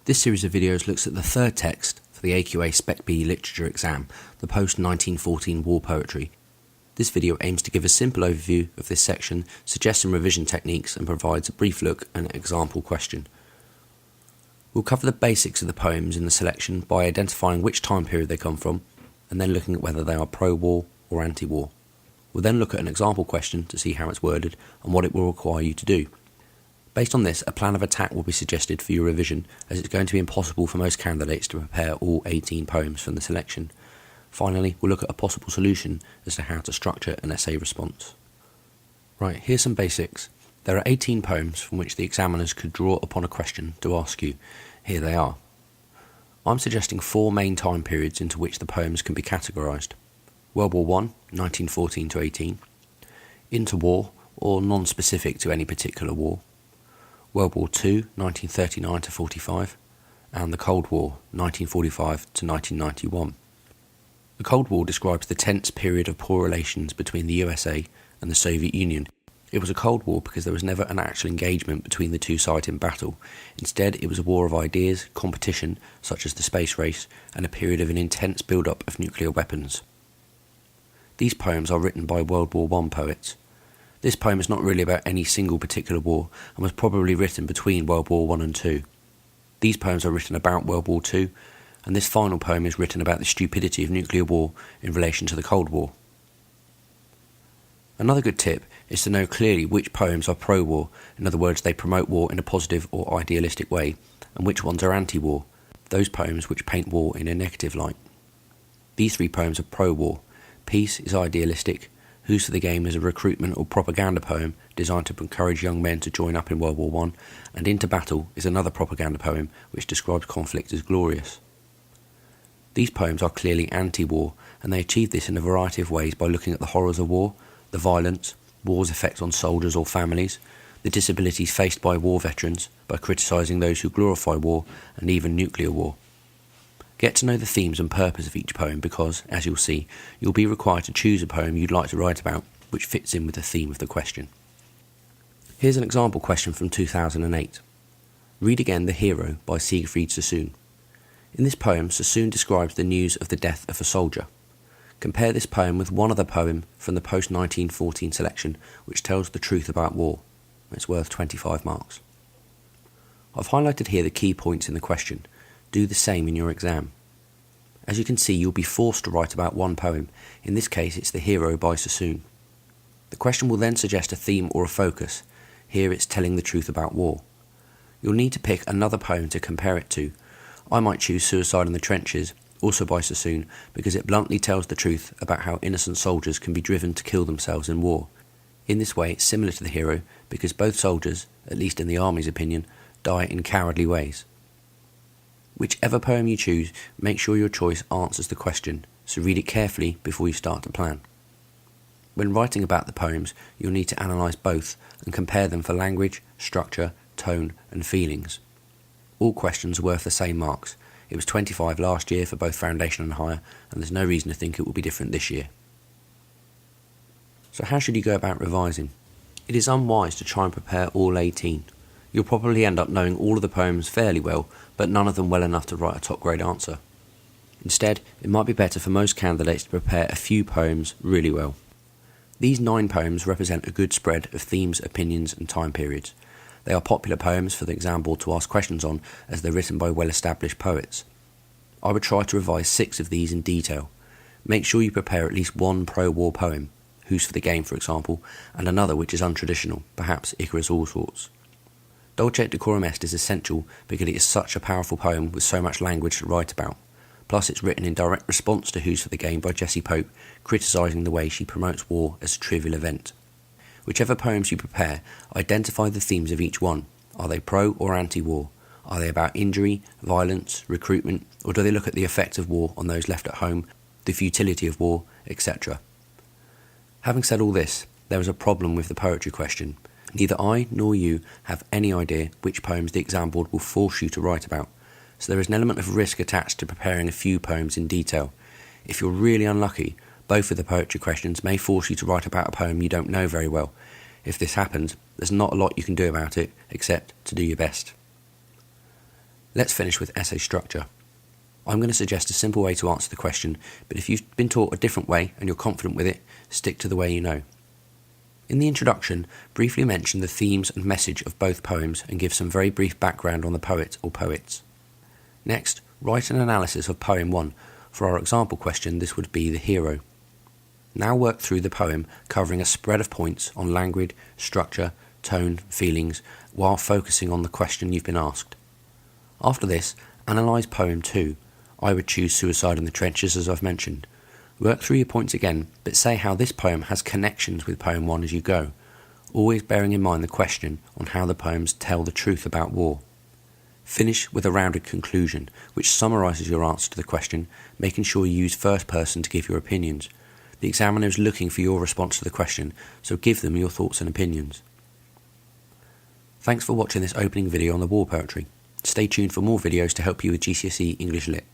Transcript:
This series of videos looks at the third text for the AQA Spec B Literature exam, the post-1914 war poetry. This video aims to give a simple overview of this section, suggest some revision techniques and provides a brief look at an example question. We'll cover the basics of the poems in the selection by identifying which time period they come from and then looking at whether they are pro-war or anti-war. We'll then look at an example question to see how it's worded and what it will require you to do. Based on this, a plan of attack will be suggested for your revision, as it's going to be impossible for most candidates to prepare all 18 poems from the selection. Finally, we'll look at a possible solution as to how to structure an essay response. Right, here's some basics. There are 18 poems from which the examiners could draw upon a question to ask you. Here they are. I'm suggesting 4 main time periods into which the poems can be categorised. World War I, 1914 to 18. Interwar, or non-specific to any particular war. World War II, 1939 to 45, and the Cold War, 1945 to 1991. The Cold War describes the tense period of poor relations between the USA and the Soviet Union. It was a Cold War because there was never an actual engagement between the two sides in battle. Instead, it was a war of ideas, competition, such as the space race, and a period of an intense build-up of nuclear weapons. These poems are written by World War I poets. This poem is not really about any single particular war and was probably written between World War I and II. These poems are written about World War II, and this final poem is written about the stupidity of nuclear war in relation to the Cold War. Another good tip is to know clearly which poems are pro-war, in other words they promote war in a positive or idealistic way, and which ones are anti-war, those poems which paint war in a negative light. These 3 poems are pro-war. Peace is idealistic. Who's for the Game is a recruitment or propaganda poem designed to encourage young men to join up in World War I, and Into Battle is another propaganda poem which describes conflict as glorious. These poems are clearly anti-war, and they achieve this in a variety of ways by looking at the horrors of war, the violence, war's effect on soldiers or families, the disabilities faced by war veterans, by criticising those who glorify war, and even nuclear war. Get to know the themes and purpose of each poem because, as you'll see, you'll be required to choose a poem you'd like to write about which fits in with the theme of the question. Here's an example question from 2008. Read again The Hero by Siegfried Sassoon. In this poem, Sassoon describes the news of the death of a soldier. Compare this poem with one other poem from the post-1914 selection which tells the truth about war. It's worth 25 marks. I've highlighted here the key points in the question. Do the same in your exam. As you can see, you'll be forced to write about one poem. In this case, it's The Hero by Sassoon. The question will then suggest a theme or a focus. Here it's telling the truth about war. You'll need to pick another poem to compare it to. I might choose Suicide in the Trenches, also by Sassoon, because it bluntly tells the truth about how innocent soldiers can be driven to kill themselves in war. In this way, it's similar to The Hero, because both soldiers, at least in the army's opinion, die in cowardly ways. Whichever poem you choose, make sure your choice answers the question, so read it carefully before you start to plan. When writing about the poems, you'll need to analyse both and compare them for language, structure, tone and feelings. All questions are worth the same marks. It was 25 last year for both foundation and higher, and there's no reason to think it will be different this year. So how should you go about revising? It is unwise to try and prepare all 18. You'll probably end up knowing all of the poems fairly well, but none of them well enough to write a top grade answer. Instead, it might be better for most candidates to prepare a few poems really well. These 9 poems represent a good spread of themes, opinions and time periods. They are popular poems for the exam board to ask questions on, as they're written by well-established poets. I would try to revise 6 of these in detail. Make sure you prepare at least one pro-war poem, Who's for the Game for example, and another which is untraditional, perhaps Icarus Allsorts. Dulce et Decorum Est is essential because it is such a powerful poem with so much language to write about. Plus it's written in direct response to Who's for the Game by Jessie Pope, criticising the way she promotes war as a trivial event. Whichever poems you prepare, identify the themes of each one. Are they pro or anti-war? Are they about injury, violence, recruitment, or do they look at the effect of war on those left at home, the futility of war, etc.? Having said all this, there is a problem with the poetry question. Neither I nor you have any idea which poems the exam board will force you to write about, so there is an element of risk attached to preparing a few poems in detail. If you're really unlucky, both of the poetry questions may force you to write about a poem you don't know very well. If this happens, there's not a lot you can do about it, except to do your best. Let's finish with essay structure. I'm going to suggest a simple way to answer the question, but if you've been taught a different way and you're confident with it, stick to the way you know. In the introduction, briefly mention the themes and message of both poems and give some very brief background on the poet or poets. Next, write an analysis of poem 1. For our example question, this would be the hero. Now work through the poem, covering a spread of points on language, structure, tone, feelings, while focusing on the question you've been asked. After this, analyse poem 2. I would choose Suicide in the Trenches, as I've mentioned. Work through your points again, but say how this poem has connections with poem 1 as you go, always bearing in mind the question on how the poems tell the truth about war. Finish with a rounded conclusion, which summarises your answer to the question, making sure you use first person to give your opinions. The examiner is looking for your response to the question, so give them your thoughts and opinions. Thanks for watching this opening video on the war poetry. Stay tuned for more videos to help you with GCSE English Lit.